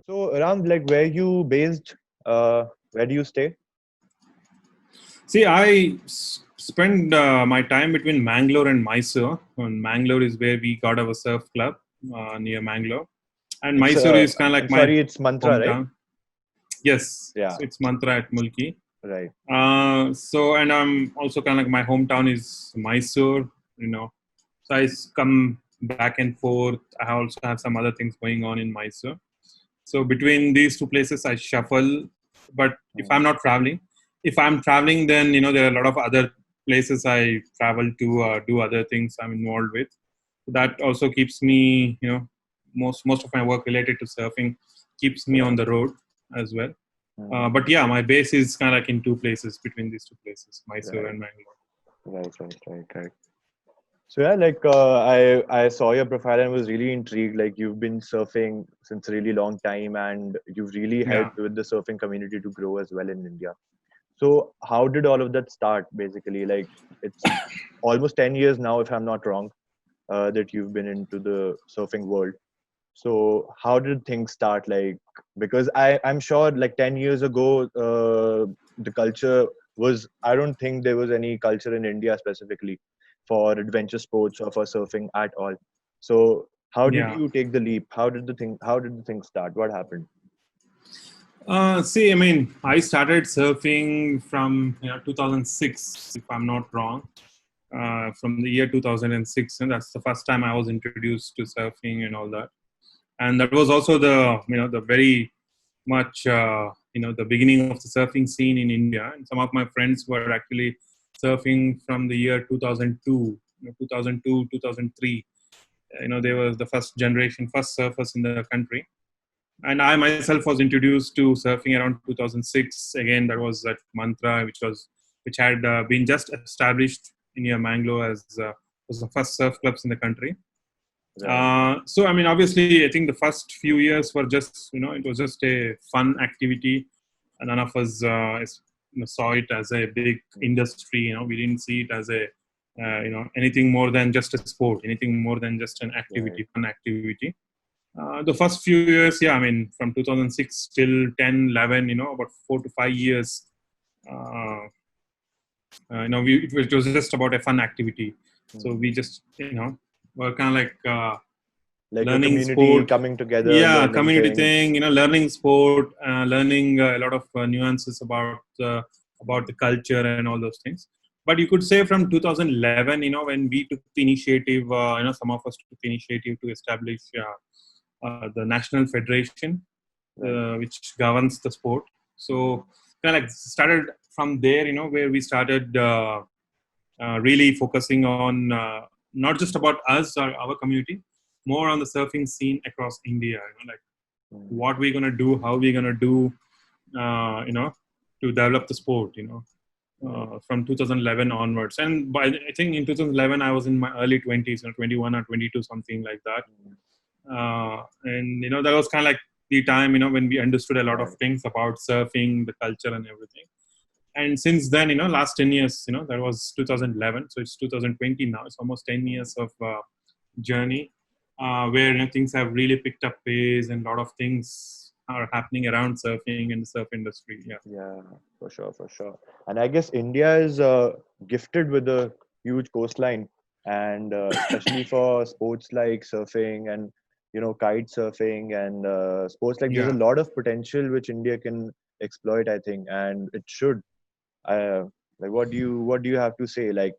So, Ram, like, where you based? Where do you stay? See, spend my time between Mangalore and Mysore. And Mangalore is where we got our surf club near Mangalore, and It's Mysore is kind of like I'm my sorry, it's Mantra, right? hometown. Yes, Yeah, so it's Mantra at Mulki. right. And I'm also kind of like my hometown is Mysore. So come back and forth. I also have some other things going on in Mysore. So between these two places, I shuffle. But Hmm. if I'm traveling, then there are a lot of other places I travel to do other things I'm involved with. So that also keeps me, most of my work related to surfing keeps me on Right. the road as well. Hmm. But yeah, my base is kind of like in two places between these two places, Mysore Right. and Mangalore. Right. So yeah, like I saw your profile and was really intrigued. Like you've been surfing since a really long time, and you've really Yeah. helped with the surfing community to grow as well in India. So how did all of that start? Basically, like it's almost 10 years now, if I'm not wrong, that you've been into the surfing world. So how did things start? Like because I'm sure like 10 years ago, the culture was, I don't think there was any culture in India specifically for adventure sports or for surfing at all. So how did Yeah. you take the leap? How did the thing start? What happened? See, I mean, I started surfing from 2006, if I'm not wrong, from the year 2006, and that's the first time I was introduced to surfing and all that. And that was also the very much the beginning of the surfing scene in India. And some of my friends were actually surfing from the year 2002, 2002, 2003. They were the first generation, first surfers in the country. And I myself was introduced to surfing around 2006. Again, that was at Mantra, which had been just established in near Mangalore as was the first surf clubs in the country. Right. So I mean, obviously, I think the first few years were just it was just a fun activity, and none of us saw it as a big industry. We didn't see it as a anything more than just a sport, anything more than just an Right. activity, fun activity. The first few years, yeah, I mean, from 2006 till 10, 11, about 4 to 5 years, uh, it was just about a fun activity. So Hmm. we just, were kind of like Like a learning community sport. coming together, Yeah, learning community things. thing, learning sport, learning a lot of nuances about the culture and all those things. But you could say from 2011, when we took the initiative, some of us took the initiative to establish the national federation, Right. which governs the sport. Hmm. So kind of like started from there, where we started really focusing on not just about us or our community, more on the surfing scene across India. Like Hmm. what we're gonna do, how we're gonna do, to develop the sport. Right. From 2011 onwards, and by I think in 2011 I was in my early 20s, 21 or 22, something like that. Hmm. And that was kind of like the time when we understood a lot of Right. things about surfing, the culture, and everything. And since then, last 10 years, that was 2011, so it's 2020 now. It's almost 10 Hmm. years of journey, where things have really picked up pace, and a lot of things are happening around surfing and the surf industry. Yeah. Yeah, for sure. And I guess India is gifted with a huge coastline, and especially for sports like surfing and kite surfing and sports like there's a Yeah. lot of potential which India can exploit, I think, and it should. Uh, like, what do you have to say? Like,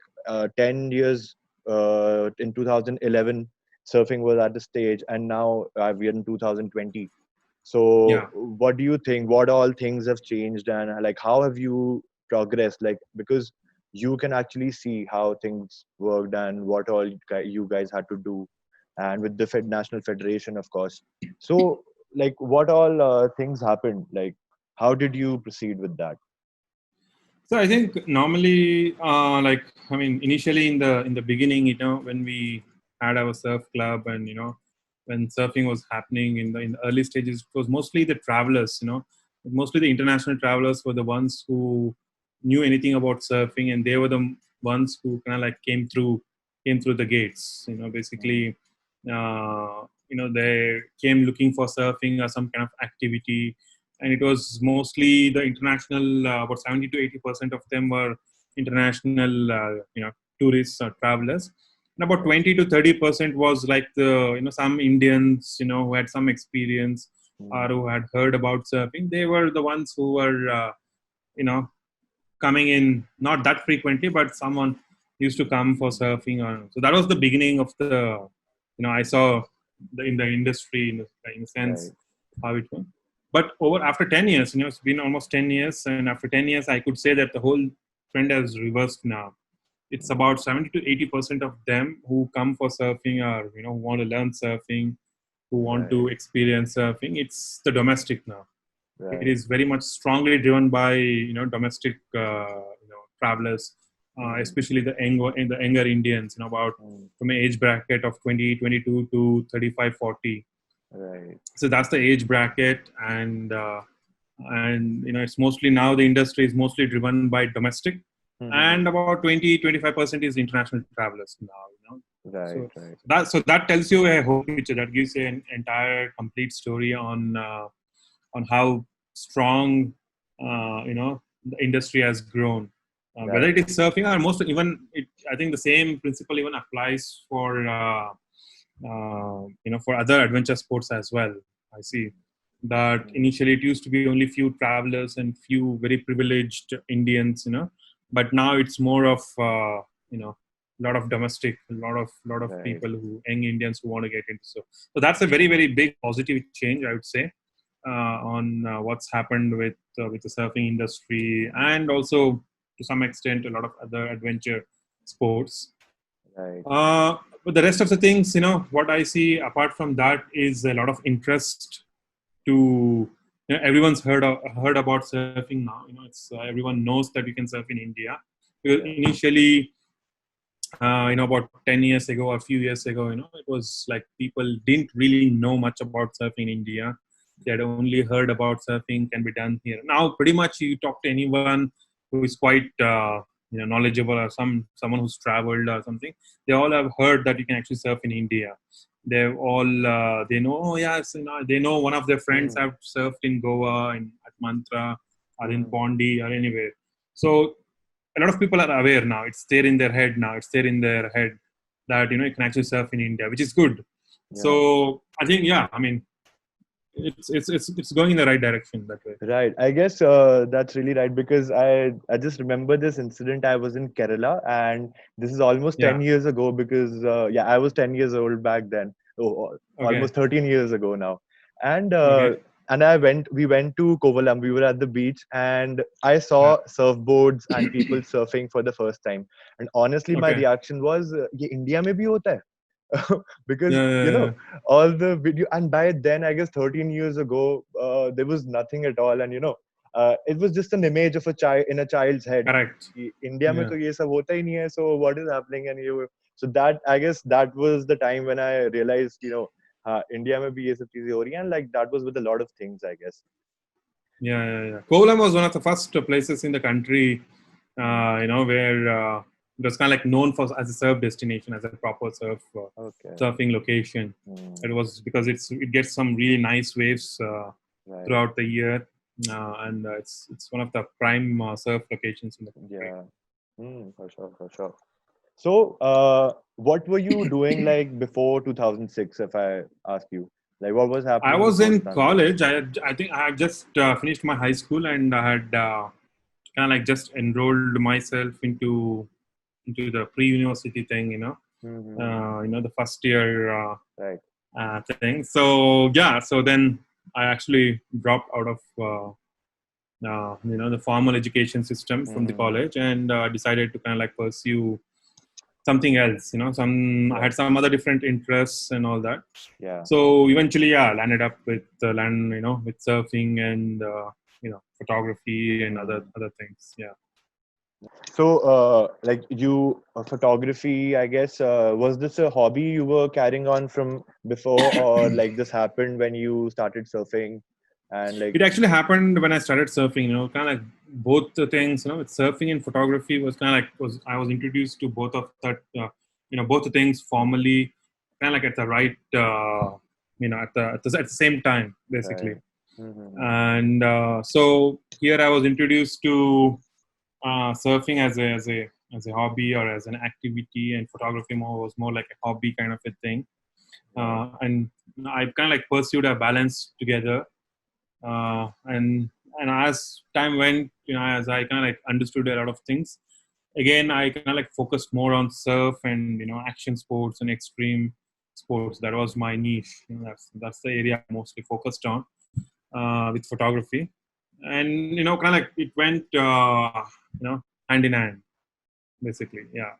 10 years in 2011, surfing was at the stage, and now we're in 2020. Yeah. So what do you think? What all things have changed, and like how have you progressed? Like because you can actually see how things worked and what all you guys had to do, and with the National Federation, of course. So like what all things happened? Like how did you proceed with that? So I think normally, like I mean, initially in the beginning, when we had our surf club, and when surfing was happening in the early stages, it was mostly the travelers. Mostly the international travelers were the ones who knew anything about surfing, and they were the ones who kind of like came through the gates. Mm, Basically, they came looking for surfing or some kind of activity, and it was mostly the international. About 70 to 80% of them were international, tourists or travelers, and about 20 to 30% was like the some Indians, who had some experience or who had heard about surfing. They were the ones who were, you know, coming in not that frequently, but someone used to come for surfing. So that was the beginning of the, I saw in the industry in a sense Right. how it went. But over after 10 years, it's been almost 10 years, and after 10 years, I could say that the whole trend has reversed now. It's about 70 to 80% of them who come for surfing or who want to learn surfing, who want to Right. experience surfing. It's the domestic now. It Right. is very much strongly driven by domestic travelers, Mm. especially the younger Indians, about Mm. from an age bracket of 20, 22 to 35, 40. Right. So that's the age bracket, and it's mostly now the industry is mostly driven by domestic, and Mm-hmm. about 20-25% is international travelers now. Right. So Right. that tells you a whole picture. That gives you an entire complete story on how strong the industry has grown. Whether Right. it is surfing or most even I think the same principle even applies for for other adventure sports as well. I see that Mm. initially it used to be only few travelers and few very privileged Indians, but now it's more of a lot of domestic, a lot of Right. people who young Indians who want to get into. So that's a very very big positive change, I would say, on what's happened with the surfing industry, and also to some extent a lot of other adventure sports. Right. But the rest of the things, what I see apart from that is a lot of interest to, everyone's heard about surfing now. It's everyone knows that you can surf in India. Because Yeah. initially, about 10 years ago, a few years ago, it was like people didn't really know much about surfing in India. They had only heard about surfing can be done here. Now, pretty much you talk to anyone who is quite, knowledgeable, or someone who's traveled or something, they all have heard that you can actually surf in India. They've all, they know, oh yes, they know one of their friends Mm. have surfed in Goa, at Mantra, or in Mm. Pondi, or anywhere. So a lot of people are aware now. It's there in their head now. It's there in their head that you can actually surf in India, which is good. Yeah. So I think, yeah, I mean, it's going in the right direction that way. Right. I guess that's really right because I just remember this incident. I was in Kerala, and this is almost Yeah. 10 years ago because yeah, I was 10 years old back then. Okay. Almost 13 years ago now. And Okay. we went to Kovalam. We were at the beach, and I Yeah. saw surfboards and people surfing for the first time. And honestly, my Okay. reaction was, "ये India में भी होता है?" because Yeah. Yeah. Yeah. all the video, and by then I guess 13 years ago there was nothing at all, and it was just an image of a child in a child's head Correct. कि India में Yeah. तो ये सब होता ही नहीं है, so what is happening, and you so that I guess that was the time when I realized India में भी ये सब चीजें हो रही हैं, and like that was with a lot of things, I guess. Yeah. Yeah. Yeah. Kolam was one of the first places in the country, where it was kind of like known for as a surf destination, as a proper Okay. surfing location. It Mm. was because it gets some really nice waves Right. throughout the year, and it's one of the prime surf locations in the country. Yeah. For sure, for sure. So, what were you doing like before 2006? If I ask you, like, what was I happening was before in 2006? college. I think I had just finished my high school, and I had kind of like just enrolled myself into the pre-university thing. Mm-hmm. The first year Right. thing. So yeah, so then I actually dropped out of the formal education system from the Mm-hmm. college, and decided to kind of like pursue something else. Some I Right. had some other different interests and all that. Yeah. So eventually, yeah, I landed up with with surfing and photography and other Mm. other things. Yeah. So, like you, photography, I guess, was this a hobby you were carrying on from before, or like this happened when you started surfing, and like, It actually happened when I started surfing. Kind of like both the things. With surfing and photography was kind of like was I was introduced to both of that. Both the things formally kind of like at the right, at the same time, basically. Right. Mm-hmm. And so here I was introduced to surfing as a hobby or as an activity, and photography was more like a hobby kind of a thing. Right. And I kind of like pursued a balance together. And as time went, as I kind of like understood a lot of things, again I kind of like focused more on surf and action sports and extreme sports. That was my niche. That's the area I mostly focused on with photography. And kind of like it went hand in hand, basically. Yeah.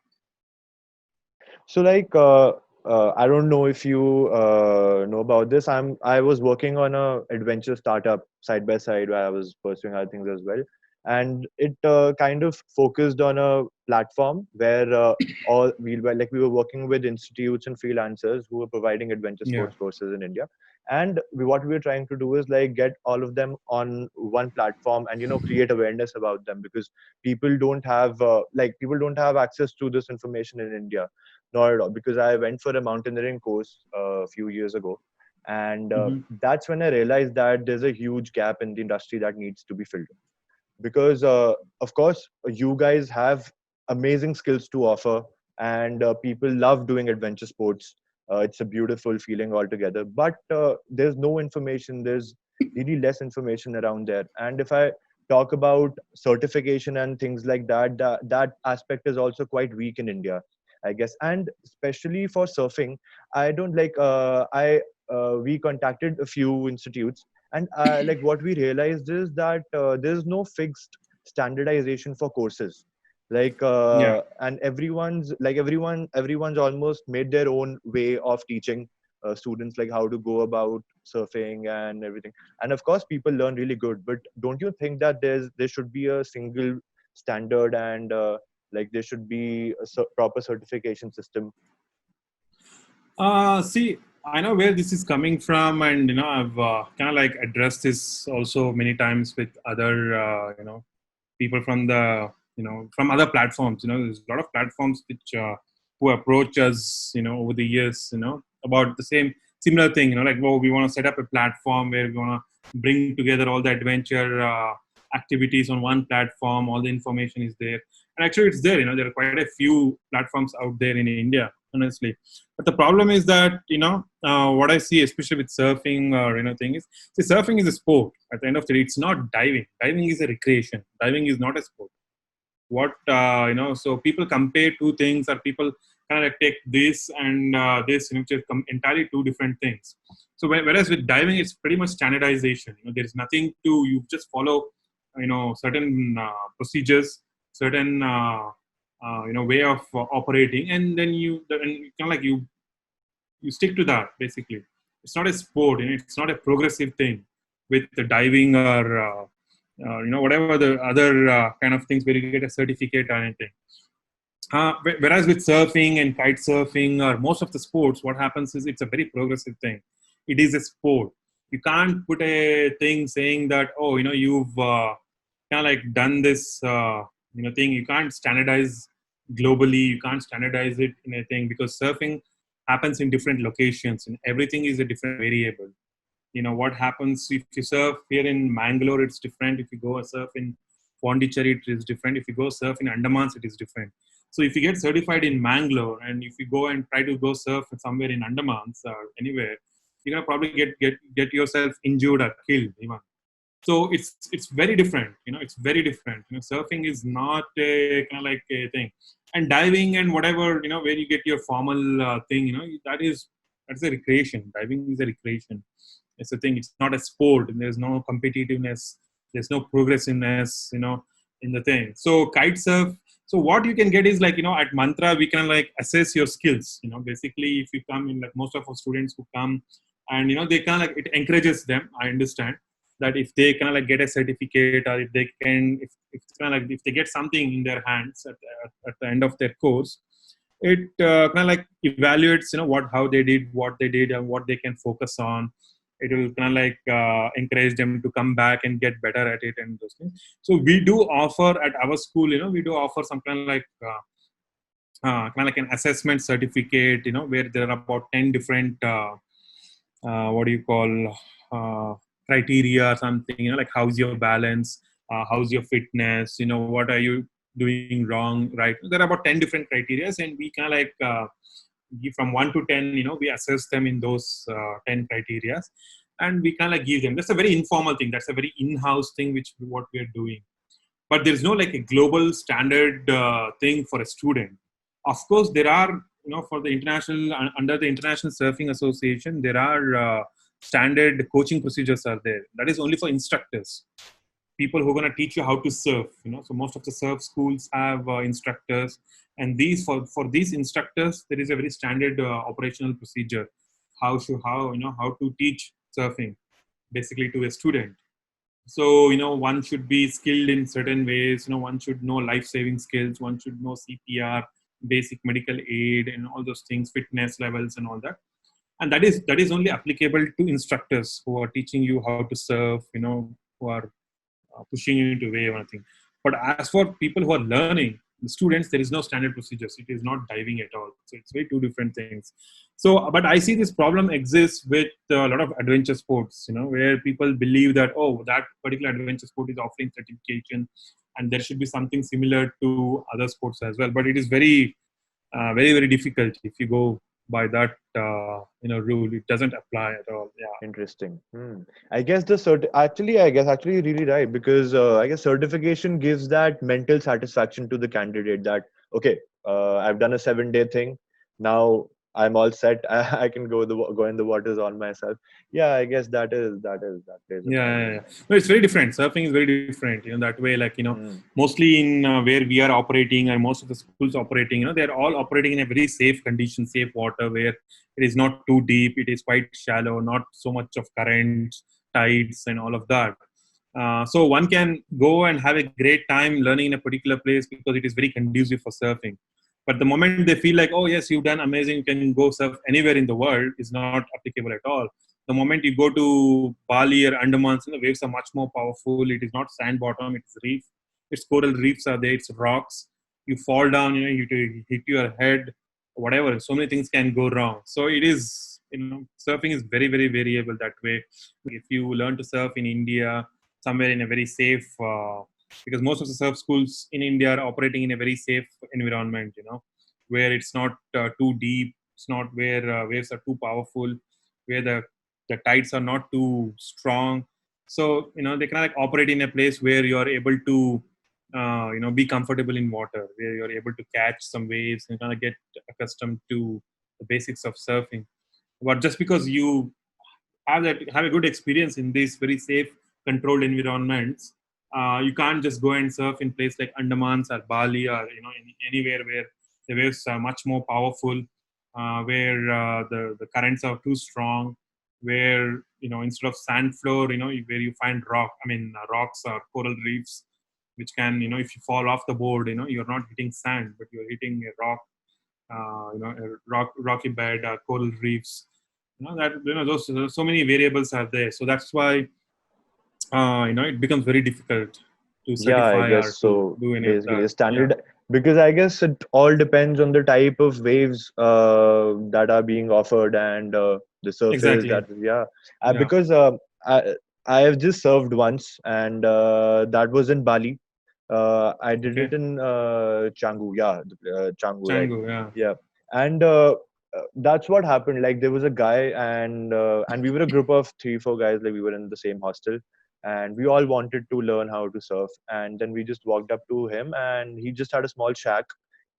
So like I don't know if you know about this. I was working on a adventure startup side by side where I was pursuing other things as well, and it kind of focused on a platform where all we were working with institutes and freelancers who were providing adventure Yeah. sports courses in India. And what we were trying to do is like get all of them on one platform and create awareness about them, because people don't have access to this information in India. Not at all, because I went for a mountaineering course a few years ago, and Hmm. that's when I realized that there's a huge gap in the industry that needs to be filled. Because, of course, you guys have amazing skills to offer, and people love doing adventure sports. It's a beautiful feeling altogether, but there's no information. There's really less information around there. And if I talk about certification and things like that, that aspect is also quite weak in India, I guess. And especially for surfing, I don't like we contacted a few institutes, and like what we realized is that there's no fixed standardization for courses. Like Yeah. and everyone's almost made their own way of teaching students like how to go about surfing and everything. And of course people learn really good, but don't you think that there should be a single standard, and like there should be a proper certification system? See, I know where this is coming from, and I've kind of like addressed this also many times with other people from the from other platforms. There's a lot of platforms which who approach us over the years about the similar thing. Like, well, we want to set up a platform where we want to bring together all the adventure activities on one platform. All the information is there, and actually it's there. There are quite a few platforms out there in India, honestly. But the problem is that what I see, especially with surfing or thing is, see, surfing is a sport. At the end of the day, it's not diving. Diving is a recreation. Diving is not a sport. What so people compare two things, or people kind of take this and this, which are entirely two different things. So whereas with diving, it's pretty much standardization. There is nothing to, you just follow certain procedures, certain way of operating, and then you kind of like you stick to that. Basically, it's not a sport. It's not a progressive thing with the diving or whatever the other kind of things where you get a certificate or anything. Whereas with surfing and kite surfing or most of the sports, what happens is it's a very progressive thing. It is a sport. You can't put a thing saying that, oh, you've kind of like done this thing. You can't standardize globally. You can't standardize it in a thing, because surfing happens in different locations and everything is a different variable. What happens if you surf here in Mangalore, it's different. If you go surf in Pondicherry, it is different. If you go surf in Andamans, it is different. So if you get certified in Mangalore and if you go and try to go surf somewhere in Andamans or anywhere, you're gonna probably get yourself injured or killed even. So it's very different. It's very different. Surfing is not a kind of like a thing, and diving and whatever where you get your formal thing. That's a recreation. Diving is a recreation. It's a thing. It's not a sport. And there's no competitiveness. There's no progressiveness. In the thing. So kite surf. So what you can get is like at Mantra we can like assess your skills. Basically if you come in, like most of our students who come, and they kind of like, it encourages them. I understand that if they kind of like get a certificate, or if they can, if kind of like if they get something in their hands at the end of their course, it kind of like evaluates what they did and what they can focus on. It will kind of like encourage them to come back and get better at it and those things. So we do offer at our school, we do offer some kind of like kind of like an assessment certificate, where there are about 10 different, what do you call, criteria or something, like how's your balance, how's your fitness, what are you doing wrong, right? There are about 10 different criteria, and we kind of like give from 1 to 10, we assess them in those 10 criteria, and we kind of like give them. That's a very informal thing. That's a very in-house thing, which what we are doing. But there's no like a global standard thing for a student. Of course, there are, for the international, under the International Surfing Association, there are standard coaching procedures are there. That is only for instructors, people who are going to teach you how to surf. So most of the surf schools have instructors, and these for these instructors, there is a very standard operational procedure, how to teach surfing basically to a student. So one should be skilled in certain ways. One should know life-saving skills, one should know CPR, basic medical aid, and all those things, fitness levels and all that. And that is only applicable to instructors who are teaching you how to surf, who are pushing you into wave or anything. But as for people who are learning, the students, there is no standard procedures. It is not diving at all. So it's very two different things. So, but I see this problem exists with a lot of adventure sports, where people believe that, oh, that particular adventure sport is offering certification, and there should be something similar to other sports as well. But it is very, very, very difficult if you go by that, rule. It doesn't apply at all. Yeah. Interesting. I guess actually you're really right, because I guess certification gives that mental satisfaction to the candidate that, okay, I've done a 7-day thing. Now I'm all set. I can go in the waters on myself. Yeah, I guess that plays a part Yeah. in No, it's very different. Surfing is very different. That way, like, that. mostly in where we are operating, and most of the schools operating, they're all operating in a very safe condition, safe water, where it is not too deep, it is quite shallow, not so much of currents, tides, and all of that. So one can go and have a great time learning in a particular place because it is very conducive for surfing. But the moment they feel like, oh yes, you've done amazing, you can go surf anywhere in the world, is not applicable at all. The moment you go to Bali or Andamans, the waves are much more powerful. It is not sand bottom, it's reef. It's coral reefs are there, it's rocks. You fall down, you hit your head, whatever. So many things can go wrong. So it is, surfing is very, very variable that way. If you learn to surf in India, somewhere in a very safe, because most of the surf schools in India are operating in a very safe environment, where it's not too deep, it's not where waves are too powerful, where the tides are not too strong. So they kind of like operate in a place where you are able to be comfortable in water, where you're able to catch some waves and kind of get accustomed to the basics of surfing. But just because you have a good experience in these very safe, controlled environments, you can't just go and surf in place like Andamans or Bali, or anywhere where the waves are much more powerful, where the currents are too strong, where instead of sand floor, where you find rocks or coral reefs, which can, if you fall off the board, you're not hitting sand, but you're hitting a rock, a rocky bed, coral reefs. That those so many variables are there. So that's why it becomes very difficult to Yeah, I certify or guess to so. do any of Basically, that. the Yeah, standard, because I guess it all depends on the type of waves that are being offered, and the surface exactly. that, yeah. Yeah. Because I I have just surfed once, and that was in Bali. I did Okay. it in Canggu, yeah, Canggu, right? Django. Yeah. Yeah, and that's what happened. Like, there was a guy, and we were a group of 3 4 guys. Like, we were in the same hostel, and we all wanted to learn how to surf. And then we just walked up to him, and he just had a small shack.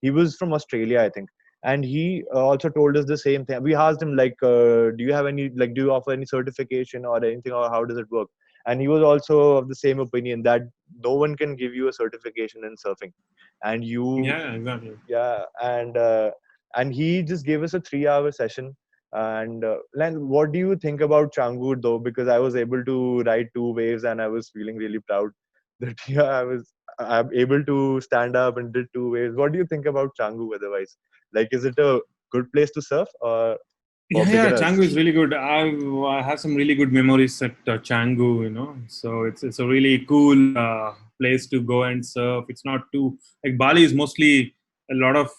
He was from Australia, I think, and he also told us the same thing. We asked him, like, do you have any, like, do you offer any certification or anything, or how does it work? And he was also of the same opinion that no one can give you a certification in surfing. And you, Yeah. Exactly. yeah, and he just gave us a 3 hour session. And Len, what do you think about Changu though? Because I was able to ride 2 waves, and I was feeling really proud that, yeah, I'm able to stand up and did 2 waves. What do you think about Changu otherwise? Like, is it a good place to surf, or for Yeah. beginners? Canggu is really good. I have some really good memories at Canggu. So it's a really cool place to go and surf. It's not too like Bali is mostly a lot of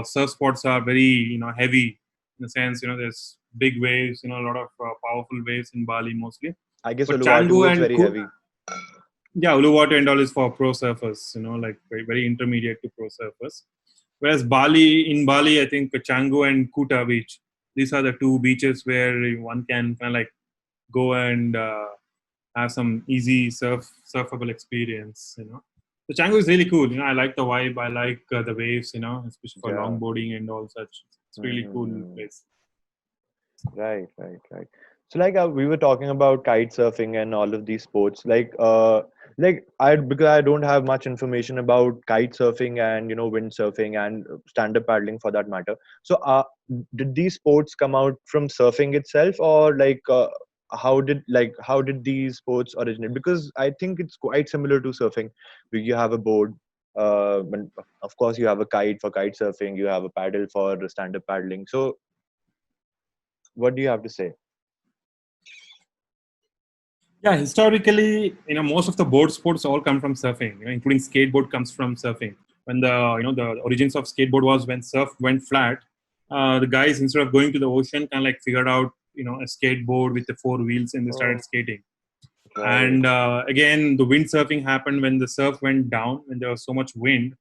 surf spots are very heavy in the sense there's big waves, a lot of powerful waves in Bali mostly. I guess But Uluwatu Canggu is and very heavy. yeah, Uluwatu and all is for pro surfers, like very, very intermediate to pro surfers. Whereas in Bali, I think Canggu and Kuta beach, these are the two beaches where one can kind of like go and have some easy surfable experience. The Canggu is really cool. I like the vibe. I like the waves. Especially for Yeah. longboarding and all such. It's really cool place. Right, right, right. So like we were talking about kite surfing and all of these sports. Like I because I don't have much information about kite surfing and windsurfing and stand-up paddling for that matter. So did these sports come out from surfing itself, or like how did these sports originate? Because I think it's quite similar to surfing, where you have a board. And of course, you have a kite for kite surfing. You have a paddle for stand-up paddling. So what do you have to say? Yeah, historically, most of the board sports all come from surfing, including skateboard comes from surfing. When the origins of skateboard was when surf went flat, the guys, instead of going to the ocean, kind of like figured out, a skateboard with the four wheels, and they started Oh, skating. right. And again, the windsurfing happened when the surf went down, when there was so much wind.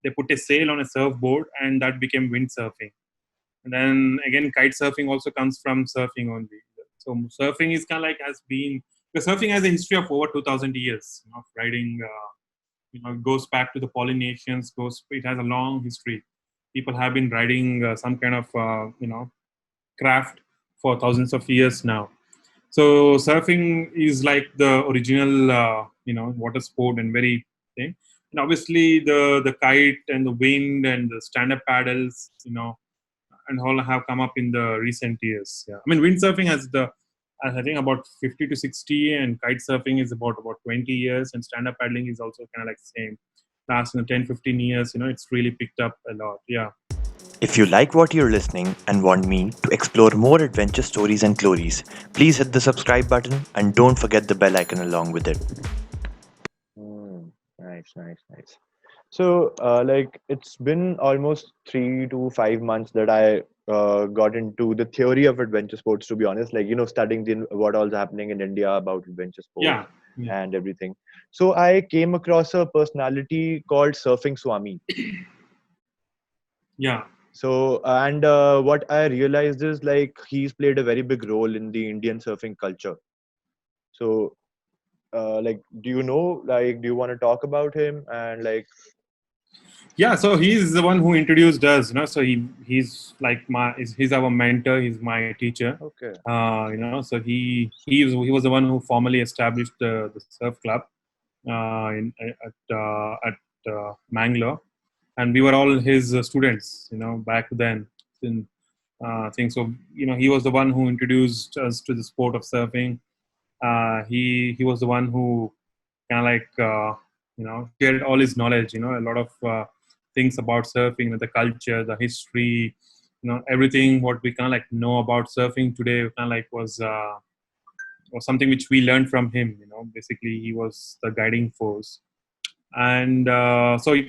They put a sail on a surfboard, and that became windsurfing. And then again, kite surfing also comes from surfing only. So surfing is kind of like has been, because surfing has a history of over 2,000 years of riding. It goes back to the Polynesians. It has a long history. People have been riding some kind of craft for thousands of years now. So surfing is like the original water sport and very thing. And obviously the kite and the wind and the stand-up paddles, and all have come up in the recent years. Yeah, I mean windsurfing has I think about 50 to 60, and kite surfing is about 20 years, and stand-up paddling is also kind of like same. Last 10, 15 years, it's really picked up a lot. Yeah. If you like what you're listening and want me to explore more adventure stories and glories, please hit the subscribe button and don't forget the bell icon along with it. Nice, nice, nice. So, like, it's been almost 3 to 5 months that I got into the theory of adventure sports, to be honest, like, studying what all's happening in India about adventure sports Yeah. Yeah. and everything. So, I came across a personality called Surfing Swami. Yeah. So, and what I realized is like he's played a very big role in the Indian surfing culture. So, like, do you want to talk about him and like, Yeah, so he's the one who introduced us, so he's like he's our mentor, he's my teacher. okay. So he was the one who formally established the surf club at Mangalore, and we were all his students, back then. In, thing. So he was the one who introduced us to the sport of surfing. He was the one who kind of like shared all his knowledge. A lot of things about surfing, the culture, the history, everything what we kind of like know about surfing today kind of like was something which we learned from him. Basically he was the guiding force, and so we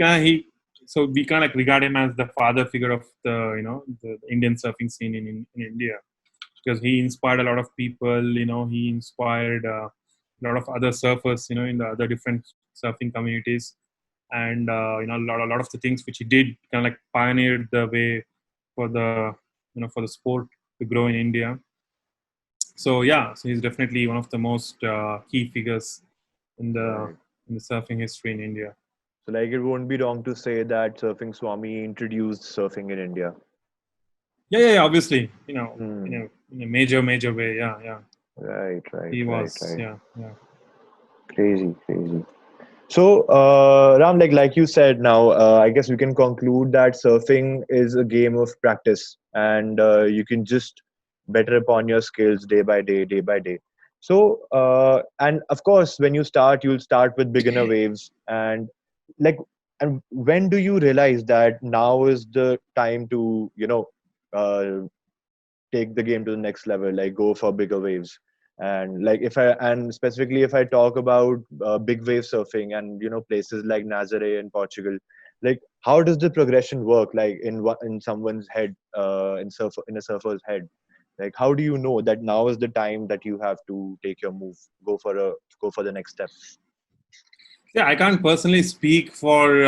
kind of like regard him as the father figure of the Indian surfing scene in India, because he inspired a lot of people. He inspired a lot of other surfers, in the other different surfing communities, and a lot of the things which he did kind of like pioneered the way for the sport to grow in India. So yeah, so he's definitely one of the most key figures in the Right. in the surfing history in India. So, like, it won't be wrong to say that Surfing Swami introduced surfing in India. Yeah, obviously, Hmm. in a major way. Yeah, Right, right, he right, was. right. Yeah. Crazy, crazy. So, Ram, like you said, now I guess we can conclude that surfing is a game of practice, and you can just better upon your skills day by day, day by day. So, and of course, when you start, you'll start with beginner waves, and like, and when do you realize that now is the time to, uh, take the game to the next level, like go for bigger waves? And like and specifically if I talk about big wave surfing and places like Nazare in Portugal, like how does the progression work, like in someone's head, in a surfer's head? Like how do you know that now is the time that you have to take your move, go for the next step? Yeah, I can't personally speak for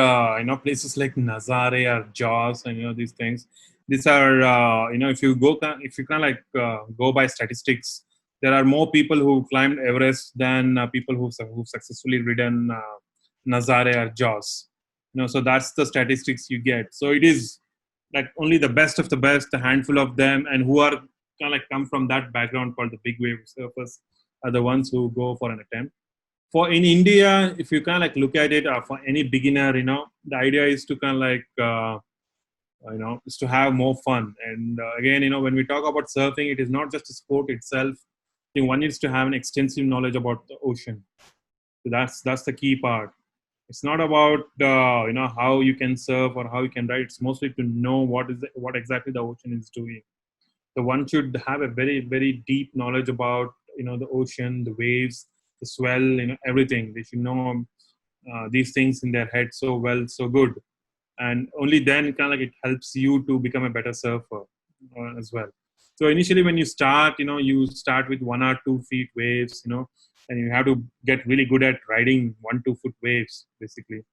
places like Nazare or Jaws and these things. These are if you kind of like go by statistics, there are more people who climbed Everest than people who've successfully ridden Nazare or Jaws. So that's the statistics you get. So it is like only the best of the best, a handful of them, and who are kind of like come from that background called the big wave surfers, are the ones who go for an attempt. For in India, if you kind of like look at it, for any beginner, the idea is to kind of like is to have more fun. And again, when we talk about surfing, it is not just a sport itself. I think one needs to have an extensive knowledge about the ocean. So that's the key part. It's not about how you can surf or how you can ride. It's mostly to know what exactly the ocean is doing. So one should have a very, very deep knowledge about the ocean, the waves, the swell, everything. They should know these things in their head so well, so good, and only then kind of like it helps you to become a better surfer as well. So initially, when you start, you start with 1 or 2 feet waves, and you have to get really good at riding 1-2 foot waves, basically.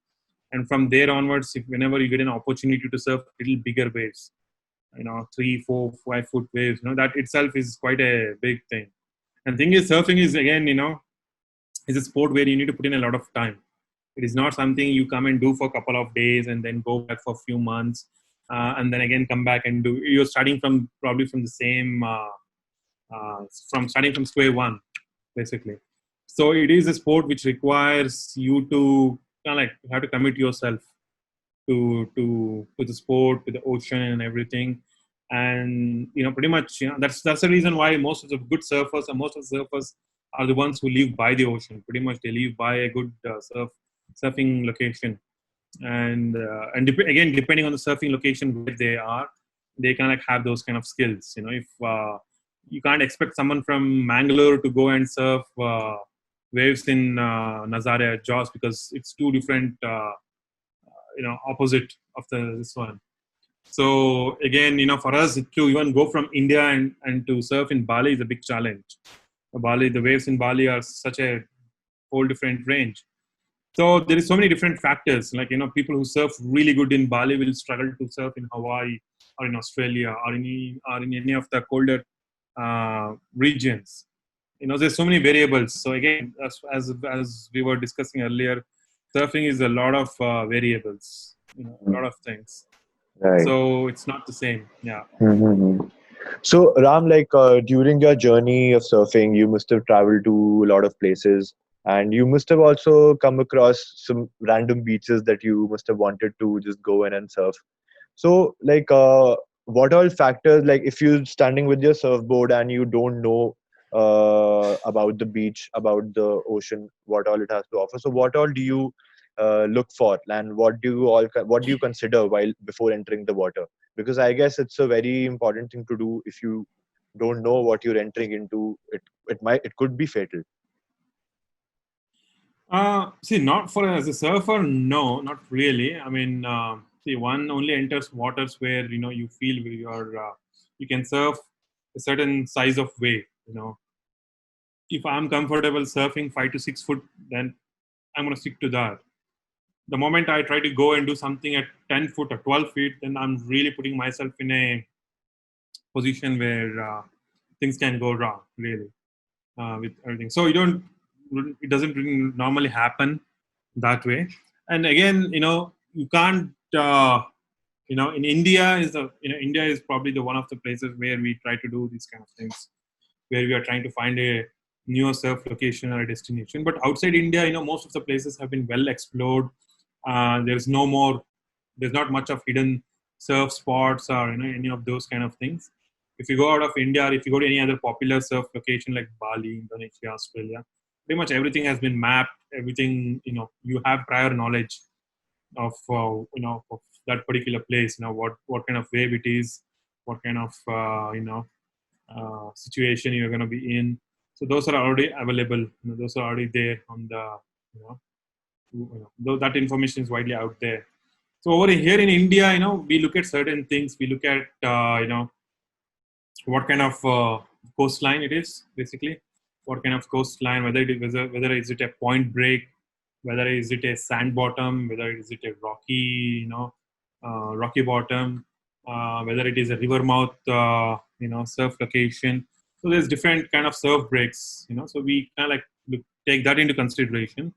And from there onwards, if whenever you get an opportunity to surf little bigger waves, 3, 4, 5 foot waves, that itself is quite a big thing. And thing is, surfing is again, is a sport where you need to put in a lot of time. It is not something you come and do for a couple of days and then go back for a few months, and then again come back and do. You're starting from probably from the same, from starting from square one, basically. So it is a sport which requires you to kind of like have to commit yourself to the sport, to the ocean and everything. And pretty much, that's the reason why most of the good surfers and most of the surfers are the ones who live by the ocean. Pretty much, they live by a good surfing location. And again, depending on the surfing location where they are, they can like have those kind of skills. If you can't expect someone from Mangalore to go and surf waves in Nazare or Jaws, because it's two different opposite of this one. So again, for us to even go from India and to surf in Bali is a big challenge. The waves in Bali are such a whole different range. So there is so many different factors. Like, people who surf really good in Bali will struggle to surf in Hawaii or in Australia or in any of the colder regions. There's so many variables. So again, as we were discussing earlier, surfing is a lot of variables, a lot of things. Right. So it's not the same. Yeah. Mm-hmm. So Ram, like during your journey of surfing, you must have traveled to a lot of places, and you must have also come across some random beaches that you must have wanted to just go in and surf. So, like, what all factors, like, if you're standing with your surfboard and you don't know about the beach, about the ocean, what all it has to offer, so what all do you look for, and what do you consider while before entering the water? Because I guess it's a very important thing to do. If you don't know what you're entering into, it could be fatal. See, not for as a surfer, no, not really. I mean, see, one only enters waters where you feel you can surf a certain size of wave. If I'm comfortable surfing 5 to 6 foot, then I'm going to stick to that. The moment I try to go and do something at 10 foot or 12 feet, then I'm really putting myself in a position where things can go wrong, really, with everything. So it doesn't really normally happen that way. And again, you can't, in India India is probably the one of the places where we try to do these kind of things, where we are trying to find a newer surf location or a destination. But outside India, most of the places have been well explored. There's not much of hidden surf spots or any of those kind of things. If you go out of India, or if you go to any other popular surf location like Bali, Indonesia, Australia, pretty much everything has been mapped. Everything, you have prior knowledge of of that particular place. What kind of wave it is, what kind of situation you're going to be in. So those are already available. Those are already there on the though that information is widely out there. So over here in India, we look at certain things. We look at, what kind of coastline it is, basically. What kind of coastline, whether is it a point break, whether is it a sand bottom, whether is it a rocky, rocky bottom, whether it is a river mouth, surf location. So there's different kind of surf breaks, so we kind of like take that into consideration.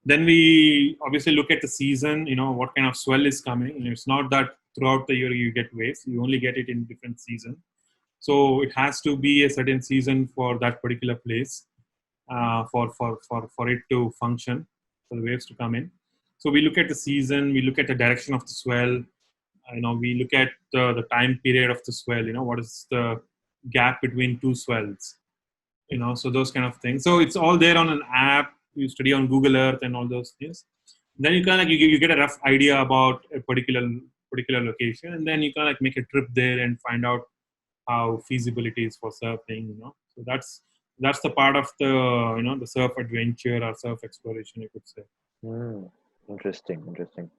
Then we obviously look at the season, what kind of swell is coming. And it's not that throughout the year you get waves, you only get it in different season. So it has to be a certain season for that particular place, for it to function, for the waves to come in. So we look at the season, we look at the direction of the swell, we look at the time period of the swell, what is the gap between two swells, so those kind of things. So it's all there on an app. You study on Google Earth and all those things. Then you kind of you get a rough idea about a particular location, and then you kind of like make a trip there and find out how feasible it is for surfing. So that's the part of the the surf adventure or surf exploration, you could say. Interesting.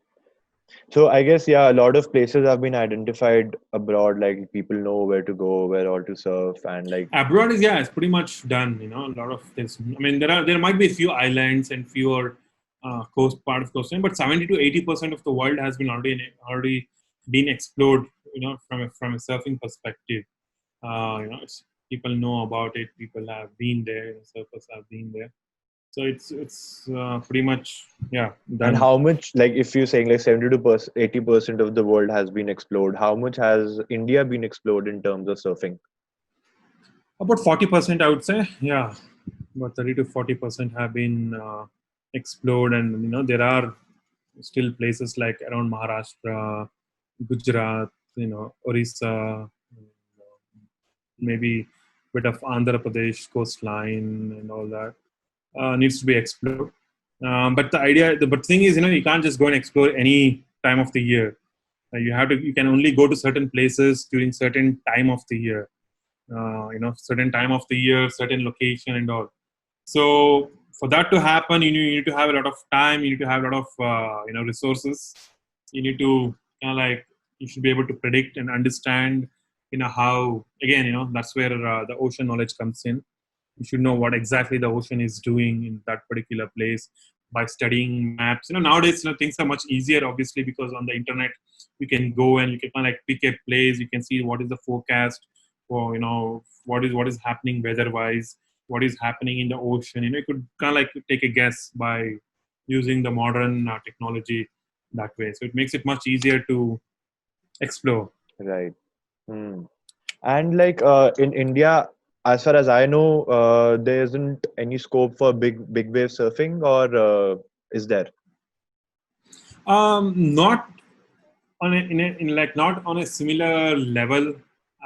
So I guess, yeah, a lot of places have been identified abroad, like people know where to go, where all to surf, and like abroad is, it's pretty much done. A lot of this. I mean, there might be a few islands and fewer part of coastline, but 70 to 80% of the world has been already been explored. From a surfing perspective, people know about it. People have been there. Surfers have been there. So it's pretty much done. And how much, like if you're saying like 70 to 80% of the world has been explored, how much has India been explored in terms of surfing? About 40%, I would say. Yeah, about 30 to 40% have been explored, and there are still places like around Maharashtra, Gujarat, Orissa, maybe bit of Andhra Pradesh coastline and all that needs to be explored. But the thing is, you can't just go and explore any time of the year. You can only go to certain places during certain time of the year. Certain time of the year, certain location and all. So for that to happen, you need to have a lot of time. You need to have a lot of resources. You need to you should be able to predict and understand how, again, that's where the ocean knowledge comes in. You should know what exactly the ocean is doing in that particular place by studying maps. Nowadays, things are much easier, obviously, because on the internet you can go and you can pick a place. You can see what is the forecast, or what is happening weather-wise, what is happening in the ocean. You could take a guess by using the modern technology that way. So it makes it much easier to explore. Right. And like in India, as far as I know, there isn't any scope for big wave surfing, or is there? Not on not on a similar level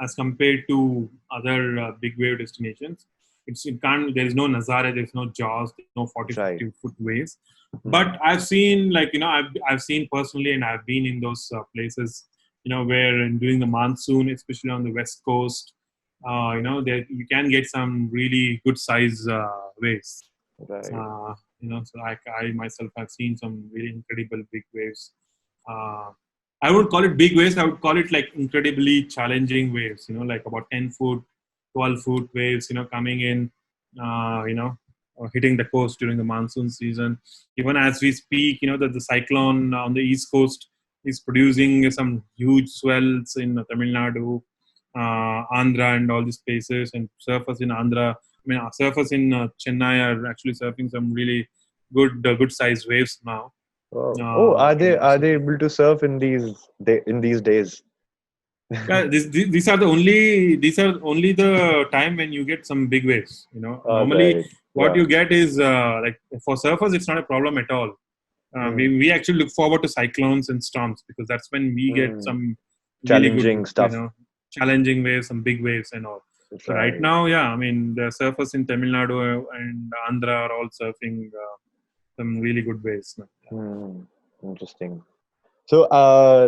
as compared to other big wave destinations. There is no Nazare, there is no Jaws, there is no 40-50 foot waves. But I've seen I've seen personally, and I've been in those places, where during the monsoon, especially on the west coast, there you can get some really good size waves. Right. So I myself have seen some really incredible big waves. I would call it big waves. I would call it like incredibly challenging waves. Like about 10 foot, 12 foot waves. Coming in, hitting the coast during the monsoon season. Even as we speak, the cyclone on the east coast is producing some huge swells in Tamil Nadu, Andhra, and all these places. And surfers in Andhra, surfers in Chennai are actually surfing some really good sized waves now. Are they able to surf in these days? These are only the time when you get some big waves. Normally right. what you get is like for surfers, it's not a problem at all. We actually look forward to cyclones and storms, because that's when we get some challenging really good, stuff, challenging waves, some big waves and all. So right now, the surfers in Tamil Nadu and Andhra are all surfing some really good waves now. Interesting. So,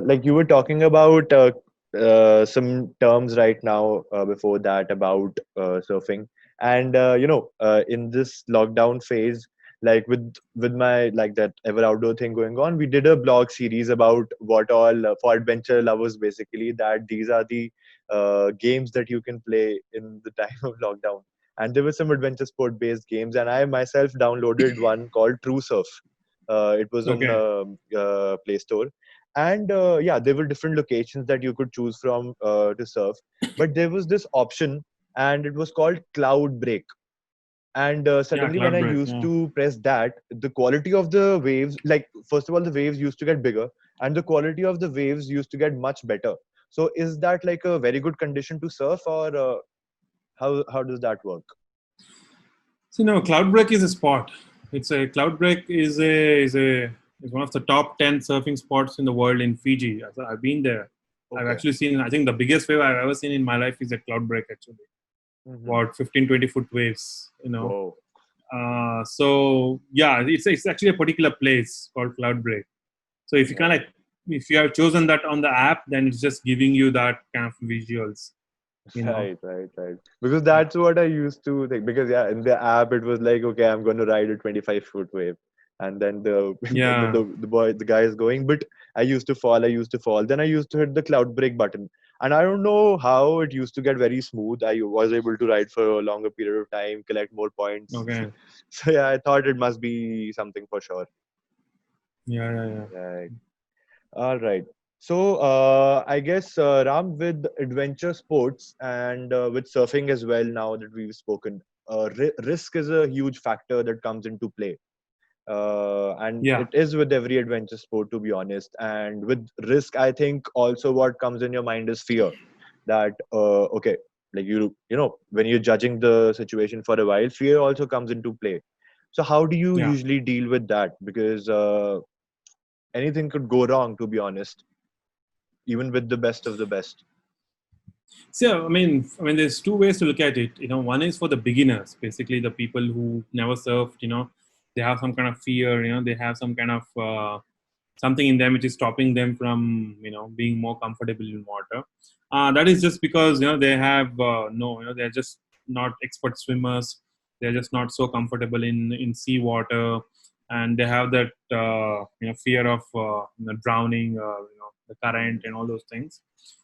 like you were talking about some terms right now before that about surfing, and in this lockdown phase, like with my like that ever outdoor thing going on, we did a blog series about what all for adventure lovers, basically, that these are the games that you can play in the time of lockdown. And there were some adventure sport based games, and I myself downloaded one called True Surf. It was on Okay. Play Store, and yeah, there were different locations that you could choose from to surf, but there was this option, and it was called Cloud Break. And Yeah, suddenly when I cloud break. used Yeah. to press that, the quality of the waves, like first of all the waves used to get bigger, and the quality of the waves used to get much better. So is that like a very good condition to surf, or how does that work? So no, cloud break is a spot. It's a cloud break is one of the top 10 surfing spots in the world in Fiji. I've been there. I've Okay. actually seen. I think the biggest wave I've ever seen in my life is a cloud break. Actually, Hmm. about 15, 20 foot waves. Whoa. So yeah, it's actually a particular place called cloud break. So if you kind Right. of like, if you have chosen that on the app, then it's just giving you that kind of visuals. You know. Right. Because that's what I used to think. Because yeah, in the app it was like, okay, I'm going to ride a 25-foot wave, and then the Yeah. the guy is going. But I used to fall. I used to fall. Then I used to hit the cloud break button, and I don't know how it used to get very smooth. I was able to ride for a longer period of time, collect more points. Okay. So yeah, I thought it must be something for sure. Yeah. Right. All right. So, I guess, Ram, with adventure sports and with surfing as well, now that we've spoken, risk is a huge factor that comes into play. And Yeah. it is with every adventure sport, to be honest. And with risk, I think also what comes in your mind is fear. That, okay, like you know, when you're judging the situation for a while, fear also comes into play. So, how do you Yeah. usually deal with that? Because anything could go wrong, to be honest, even with the best of the best. So there's two ways to look at it. One is for the beginners, basically the people who never surfed. They have some kind of fear. They have some kind of something in them which is stopping them from being more comfortable in water. That is just because they have no, they're just not expert swimmers. They're just not so comfortable in sea water, and they have that fear of drowning, the current and all those things.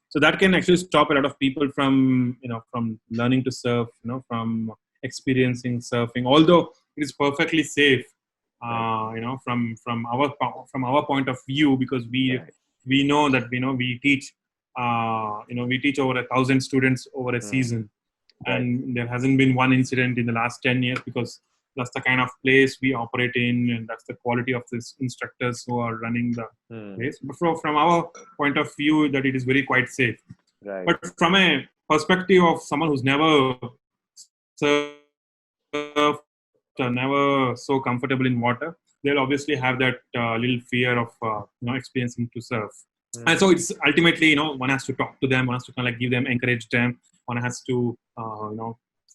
So that can actually stop a lot of people from learning to surf, from experiencing surfing, although it is perfectly safe, Right, from our point of view, because right. we know that we teach we teach over 1,000 students over a Hmm. season, Right. and there hasn't been one incident in the last 10 years, because that's the kind of place we operate in, and that's the quality of these instructors who are running the Hmm. place. But from our point of view, that it is very quite safe. Right. But from a perspective of someone who's never surfed or never so comfortable in water, they'll obviously have that little fear of experiencing to surf. And Hmm. so it's ultimately, one has to talk to them, one has to kind of like give them, encourage them, one has to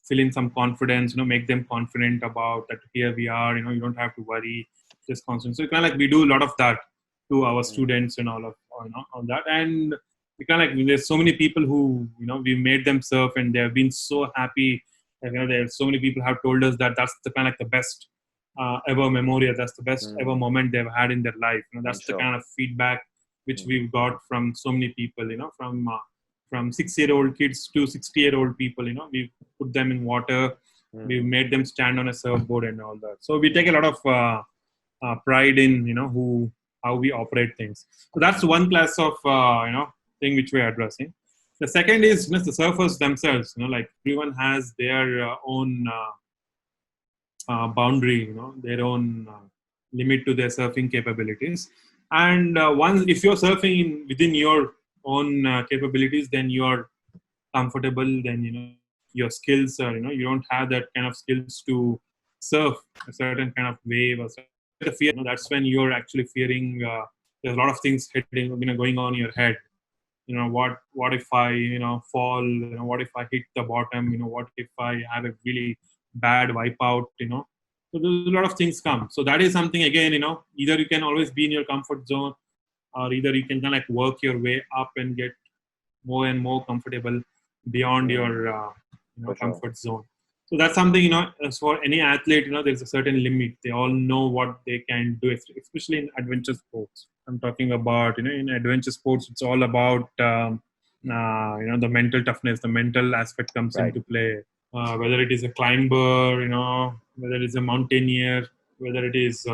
fill in some confidence, make them confident about that. Here we are, you don't have to worry, just constant. So kind of like we do a lot of that to our Hmm. students and all of on that. And we kind of like, there's so many people who we made them surf, and they have been so happy. And, there's so many people have told us that that's the kind of like the best ever memory, that's the best ever Hmm. moment they've had in their life. I'm That's the sure. kind of feedback which Hmm. we've got from so many people, from 6-year-old kids to 60-year-old people. We've put them in water, we've Hmm. made them stand on a surfboard and all that. So we take a Hmm. lot of pride in how we operate things. So that's one class of thing which we're addressing. The second is the surfers themselves. Like everyone has their own boundary, their own limit to their surfing capabilities. And once, if you're surfing within your own capabilities, then you're comfortable. Then your skills are, you don't have that kind of skills to surf a certain kind of wave or the fear. That's when you're actually fearing. There's a lot of things hitting, going on in your head. What if I fall? What if I hit the bottom? What if I have a really bad wipeout? So there's a lot of things come. So that is something, again, either you can always be in your comfort zone, or either you can kind of like work your way up and get more and more comfortable beyond your Hmm. For sure. comfort zone. So that's something, as for any athlete, there's a certain limit. They all know what they can do, especially in adventure sports. I'm talking about, in adventure sports, it's all about, the mental toughness, the mental aspect comes Right. into play. Whether it is a climber, whether it's a mountaineer, whether it is,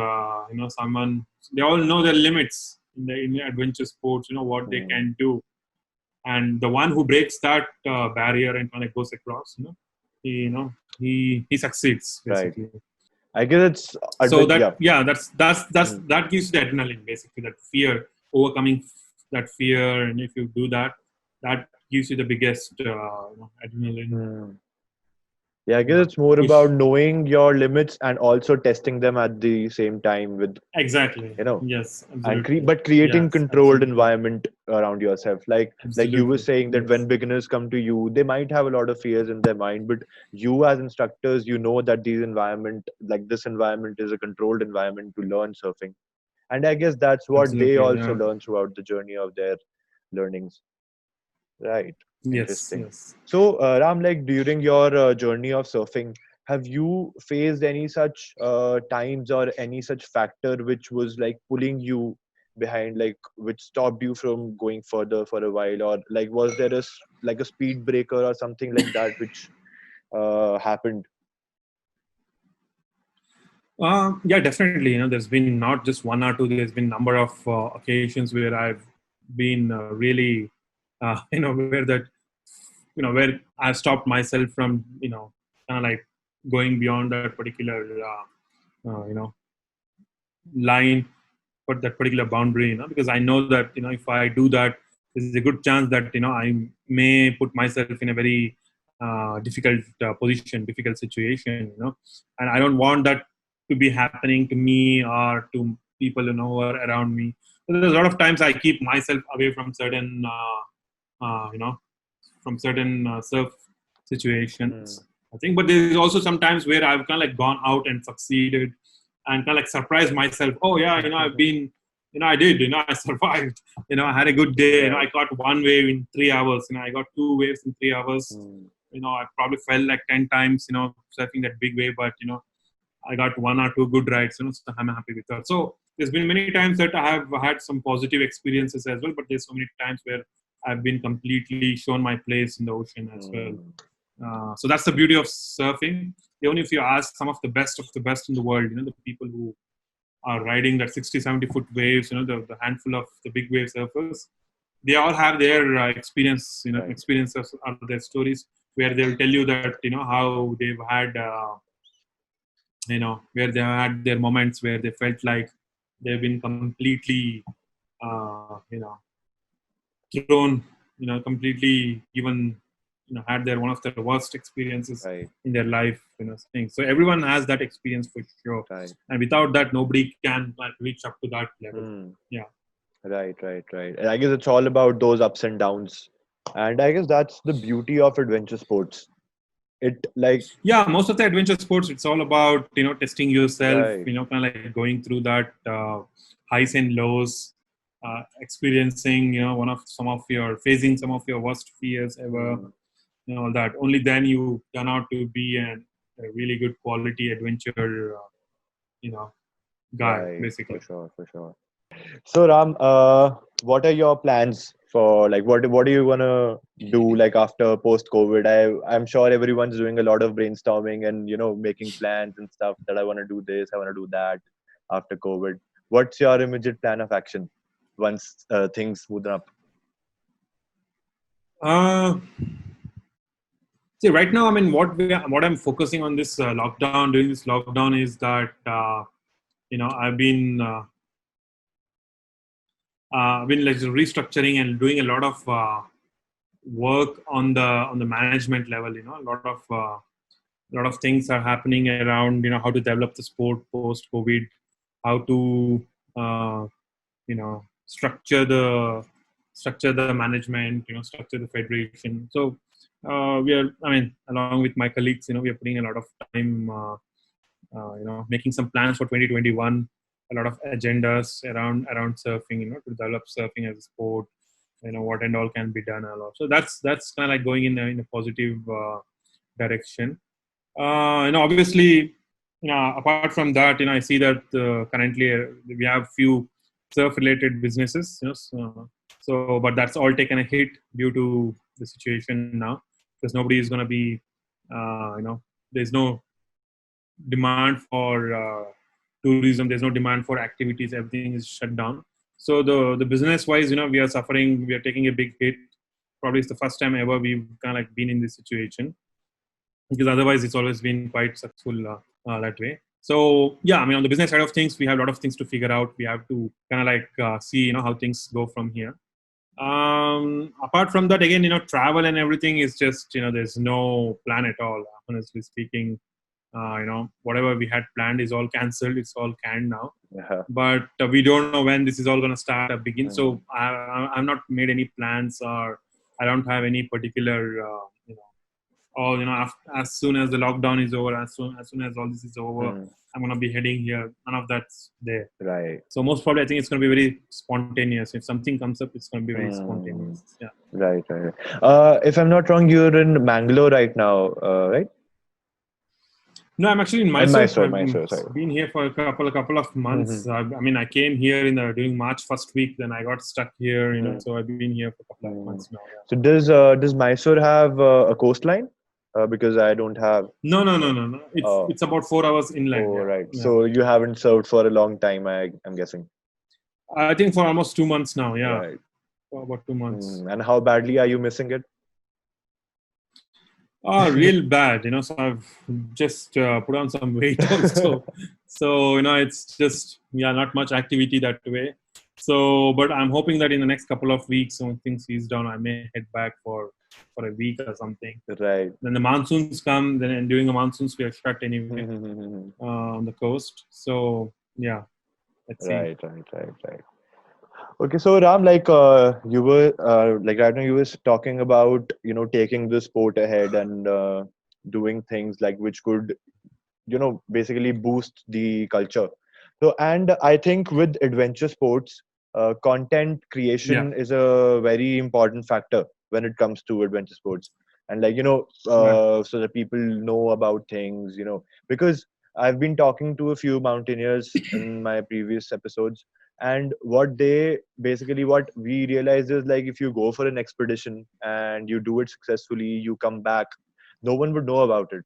someone, they all know their limits in the adventure sports, what they can do. And the one who breaks that barrier and kind of goes across, he succeeds Right. basically. I guess it's So that gives the adrenaline, basically, that fear, overcoming that fear. And if you do that, that gives you the biggest adrenaline. Yeah, I guess it's more push. about knowing your limits and also testing them at the same time with, Exactly. you know, Yes, and absolutely. but creating Yes, controlled absolutely. environment around yourself. Like you were Absolutely. saying that Yes. when beginners come to you, they might have a lot of fears in their mind, but you as instructors, you know that this environment is a controlled environment to learn surfing. And I guess that's what they Absolutely. also Yeah. learn throughout the journey of their learnings. Right. Yes. Interesting. Yes. So, Ram, like during your journey of surfing, have you faced any such times or any such factor which was like pulling you behind, like which stopped you from going further for a while, or like was there like a speed breaker or something like that which happened? Yeah, definitely. There's been not just one or two. There's been number of occasions where I've been really, where that, where I stopped myself from, kind of like going beyond that particular, line, but that particular boundary, because I know that, if I do that, there's a good chance that, I may put myself in a very difficult position, difficult situation, and I don't want that to be happening to me or to people, who are around me. So there's a lot of times I keep myself away from certain, from certain surf situations, I think. But there's also sometimes where I've kind of like gone out and succeeded and kind of like surprised myself. Oh yeah, I've been, I did, I survived. I had a good day. I caught one wave in 3 hours. I got two waves in 3 hours. I probably fell like 10 times, surfing that big wave, but I got one or two good rides, so I'm happy with that. So there's been many times that I have had some positive experiences as well, but there's so many times where I've been completely shown my place in the ocean as well. So that's the beauty of surfing. Even if you ask some of the best in the world, the people who are riding that 60, 70-foot waves, the handful of the big wave surfers, they all have their experience, experiences or their stories where they'll tell you that, how they've had, where they had their moments where they felt like they've been completely, thrown, completely given, had their one of the worst experiences in their life, things. So everyone has that experience for sure, and without that, nobody can reach up to that level. Yeah. Right. And I guess it's all about those ups and downs, and I guess that's the beauty of adventure sports. It like Most of the adventure sports, it's all about testing yourself, kind of like going through that highs and lows, experiencing some of your facing some of your worst fears ever, all that. Only then you turn out to be a really good quality adventure guy, basically. For sure. So Ram, what are your plans for like what are you gonna do like after post COVID? I'm sure everyone's doing a lot of brainstorming and making plans and stuff that I want to do this, I want to do that after COVID. What's your immediate plan of action once things smoothen up? See, right now, I mean, what I'm focusing on this lockdown, during this lockdown, is that I've been like restructuring and doing a lot of work on the management level. A lot of things are happening around how to develop the sport post COVID, how to structure the management, structure the federation. So along with my colleagues, we are putting a lot of time, making some plans for 2021, a lot of agendas around surfing, to develop surfing as a sport, what and all can be done a lot. So that's kind of like going in a positive direction. Obviously, apart from that, I see that currently we have few surf-related businesses. But that's all taken a hit due to the situation now, because nobody is going to be, there's no demand for tourism. There's no demand for activities. Everything is shut down. So the business wise, we are suffering. We are taking a big hit. Probably it's the first time ever we've kind of like been in this situation, because otherwise it's always been quite successful that way. So yeah, I mean, on the business side of things, we have a lot of things to figure out. We have to kind of like see how things go from here. Apart from that, again, travel and everything is just, there's no plan at all, honestly speaking. Whatever we had planned is all cancelled. It's all canned now. Yeah. But we don't know when this is all going to start up begin. So I've not made any plans, or I don't have any particular or as soon as the lockdown is over, as soon as all this is over, I'm going to be heading here. None of that's there. Right. So most probably I think it's going to be very spontaneous. If something comes up, it's going to be very spontaneous. Yeah. Right. If I'm not wrong, you're in Bangalore right now, right? No, I'm actually in Mysore. Mysore, sorry. I've been here for a couple of months. I mean, I came here during March first week. Then I got stuck here. So I've been here for a couple of months now. Yeah. So does Mysore have a coastline? Because I don't have. No. It's about 4 hours inland. Oh, yeah. right. Yeah. So you haven't served for a long time, I'm guessing. I think for almost 2 months now. Yeah. Right. For about 2 months. And how badly are you missing it? Real bad. So I've just put on some weight also. So it's just not much activity that way. So, but I'm hoping that in the next couple of weeks, when things ease down, I may head back for a week or something. Right. Then the monsoons come. Then during the monsoons, we are shut anyway on the coast. So yeah, let's see. Right. Okay, so Ram, you were right now you were talking about taking the sport ahead and doing things like which could basically boost the culture. So, and I think with adventure sports, content creation is a very important factor when it comes to adventure sports, and so that people know about things, because I've been talking to a few mountaineers in my previous episodes. And what we realize is, like, if you go for an expedition and you do it successfully, you come back, no one would know about it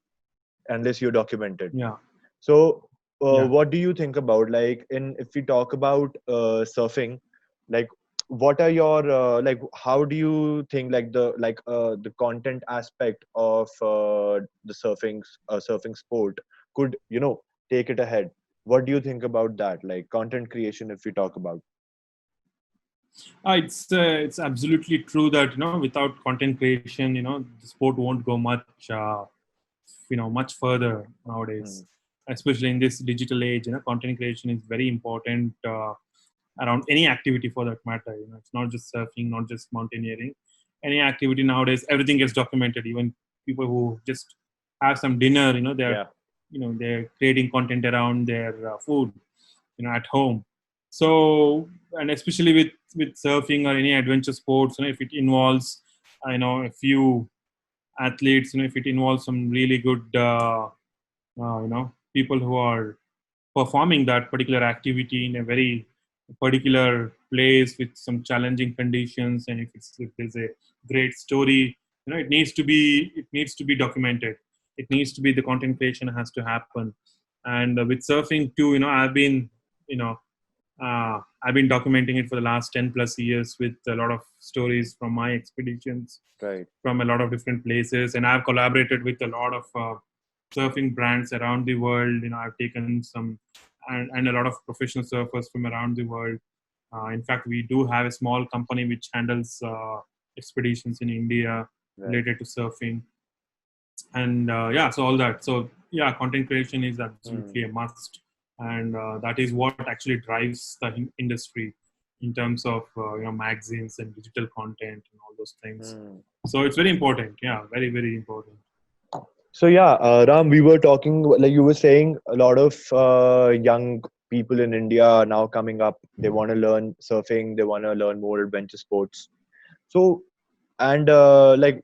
unless you document it. Yeah. So what do you think about, if we talk about surfing, what are your how do you think the content aspect of the surfing sport could take it ahead? What do you think about that, like content creation, if we talk about? It's absolutely true that without content creation, the sport won't go much much further nowadays, especially in this digital age. Content creation is very important around any activity for that matter. It's not just surfing, not just mountaineering. Any activity nowadays, everything gets documented. Even people who just have some dinner, they're creating content around their food, at home. So, and especially with surfing or any adventure sports, if it involves, a few athletes, if it involves some really good, people who are performing that particular activity in a very particular place with some challenging conditions, and if there's a great story, it needs to be documented. It needs to be, the content creation has to happen. And with surfing too, I've been documenting it for the last 10 plus years with a lot of stories from my expeditions, right, from a lot of different places. And I've collaborated with a lot of surfing brands around the world. I've taken some and a lot of professional surfers from around the world. In fact, we do have a small company which handles expeditions in India related to surfing. And so all that. So yeah, content creation is absolutely a must. And that is what actually drives the industry in terms of magazines and digital content and all those things. So it's very important. Yeah, very, very important. So yeah, Ram, we were talking, like you were saying, a lot of young people in India are now coming up. They want to learn surfing. They want to learn more adventure sports. So, and I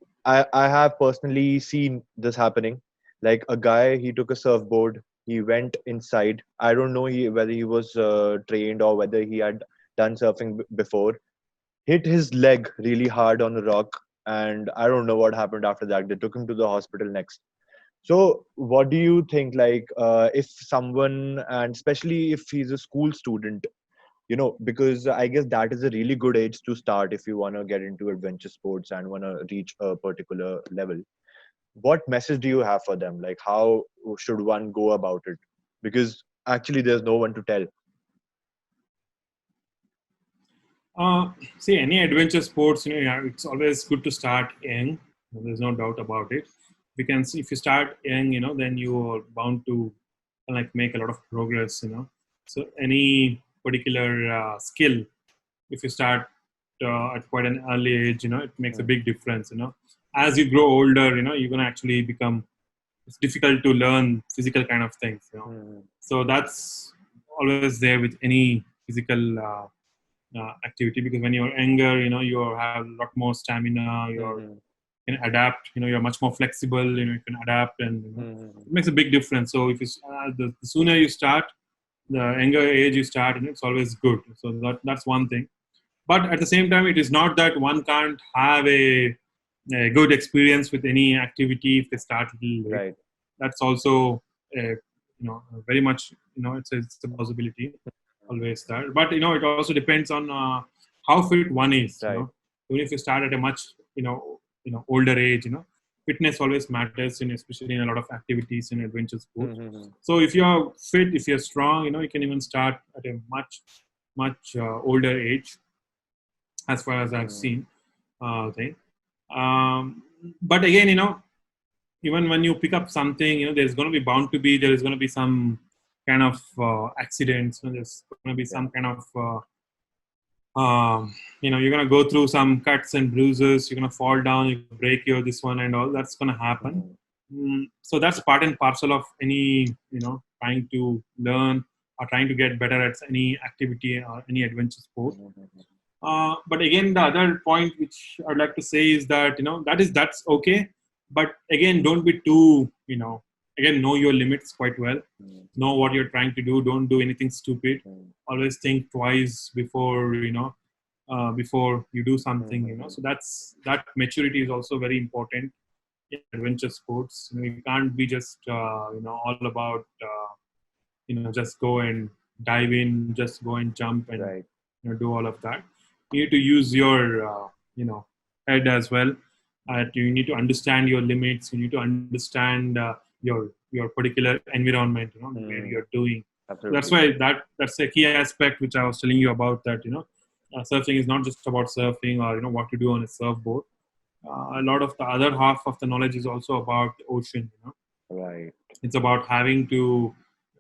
have personally seen this happening. Like a guy, he took a surfboard, he went inside. I don't know whether he was trained or whether he had done surfing before. Hit his leg really hard on a rock, and I don't know what happened after that. They took him to the hospital next. So, what do you think? Like, if someone, and especially if he's a school student, because I guess that is a really good age to start if you want to get into adventure sports and want to reach a particular level. What message do you have for them? Like, how should one go about it? Because actually, there's no one to tell. See, any adventure sports, yeah, it's always good to start young. There's no doubt about it. We can see if you start young, then you are bound to like make a lot of progress. So any particular skill, if you start at quite an early age, it makes a big difference. As you grow older, you're gonna actually become. It's difficult to learn physical kind of things. So that's always there with any physical. Activity, because when you're younger, you have a lot more stamina. You can adapt. You're much more flexible. You can adapt, and it makes a big difference. So if you the sooner you start, the younger age you start, it's always good. So that's one thing. But at the same time, it is not that one can't have a good experience with any activity if they start little late. Right. That's also very much it's a possibility. Always that, but it also depends on how fit one is. Right. Even if you start at a much older age, fitness always matters, especially in a lot of activities in adventure sports. So if you're fit, if you're strong, you can even start at a much older age, as far as I've seen. Thing. But again, even when you pick up something, there's going to be bound to be there is going to be some kind of accidents. There's going to be some kind of you're going to go through some cuts and bruises. You're going to fall down, you break your this one and all. That's going to happen. So that's part and parcel of any trying to learn or trying to get better at any activity or any adventure sport. But again, the other point which I'd like to say is that that's okay. But again, don't be too again, know your limits quite well. Know what you're trying to do. Don't do anything stupid. Always think twice before before you do something. So that maturity is also very important in adventure sports. You can't be just all about just go and dive in, just go and jump and do all of that. You need to use your head as well. You need to understand your limits. You need to understand your particular environment, where you're doing. Absolutely. That's why that's a key aspect which I was telling you about, that surfing is not just about surfing or what to do on a surfboard. A lot of the other half of the knowledge is also about ocean. Right. It's about having to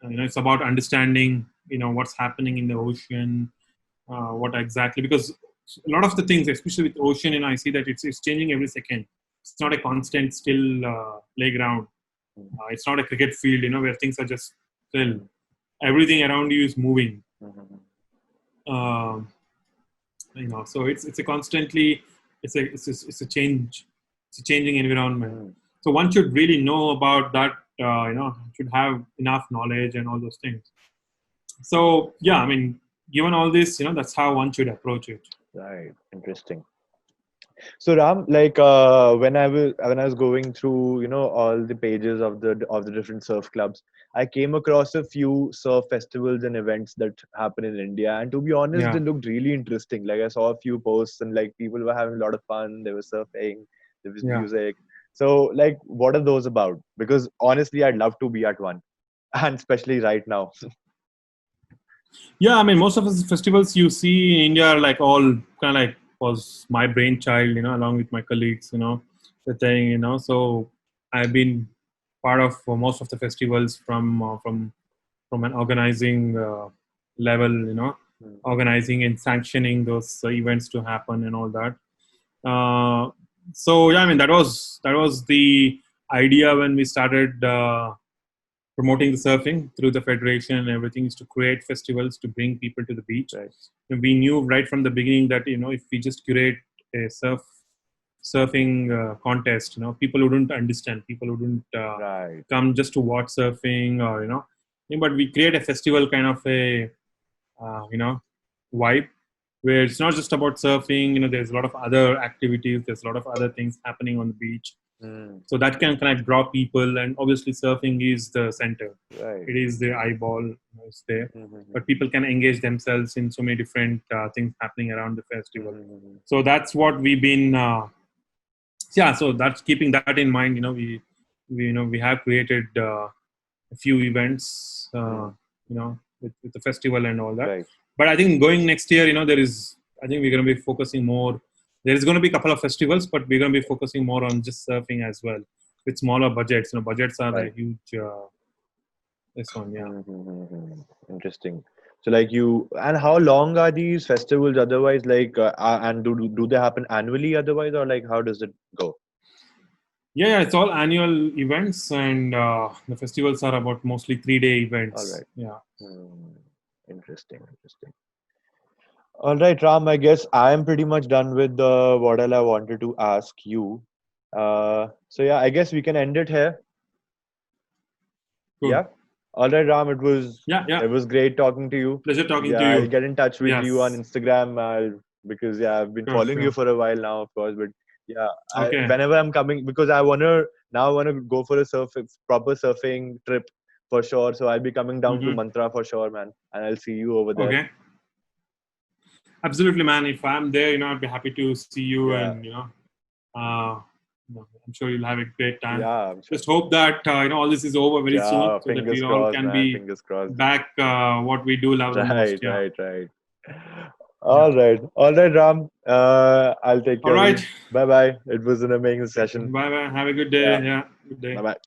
it's about understanding what's happening in the ocean, what exactly, because a lot of the things, especially with ocean, I see that it's changing every second. It's not a constant still playground. It's not a cricket field, where things are just still. Everything around you is moving. So it's a constantly, it's a change. It's a changing environment. So one should really know about that. Should have enough knowledge and all those things. So yeah, given all this, that's how one should approach it. Right. Interesting. So Ram, like when I was going through all the pages of the different surf clubs, I came across a few surf festivals and events that happen in India, and to be honest, they looked really interesting. Like I saw a few posts and like people were having a lot of fun. They were surfing, there was music. So like, what are those about? Because honestly, I'd love to be at one, and especially right now. Yeah, most of the festivals you see in India are like all kind of like was my brainchild, along with my colleagues, the thing, So I've been part of most of the festivals from an organizing level, organizing and sanctioning those events to happen and all that. So yeah, that was the idea when we started promoting the surfing through the federation and everything, is to create festivals to bring people to the beach. Right. And we knew right from the beginning that if we just curate a surf surfing contest. People wouldn't understand. People wouldn't Right. come just to watch surfing, or but we create a festival kind of a vibe where it's not just about surfing. There's a lot of other activities. There's a lot of other things happening on the beach. So that can kind of draw people, and obviously surfing is the center. Right. It is the eyeball, it's there. But people can engage themselves in so many different things happening around the festival. So that's what we've been. So that's keeping that in mind. We have created a few events. With the festival and all that. Right. But I think going next year, I think we're going to be focusing more. There is going to be a couple of festivals, but we're going to be focusing more on just surfing as well, with smaller budgets. Budgets are a huge. This one, yeah. Interesting. So, and how long are these festivals? Otherwise, and do they happen annually? Otherwise, or how does it go? Yeah, it's all annual events, and the festivals are about mostly 3-day events. All right. Yeah. Interesting. All right, Ram. I guess I am pretty much done with what all I wanted to ask you. So yeah, I guess we can end it here. Cool. Yeah. All right, Ram. It was It was great talking to you. Pleasure talking to you. I'll get in touch with you on Instagram because I've been following you for a while now, of course. But yeah, whenever I'm coming, because I wanna go for a proper surfing trip for sure. So I'll be coming down to Mantra for sure, man, and I'll see you over there. Okay. Absolutely, man. If I'm there, I'd be happy to see you, and I'm sure you'll have a great time. Yeah, I'm sure. Just hope that all this is over very soon, so that we all can be back what we do love the most. Yeah. Right. All right, Ram. I'll take care. All right. Bye. It was an amazing session. Bye. Have a good day. Yeah. Good day. Bye.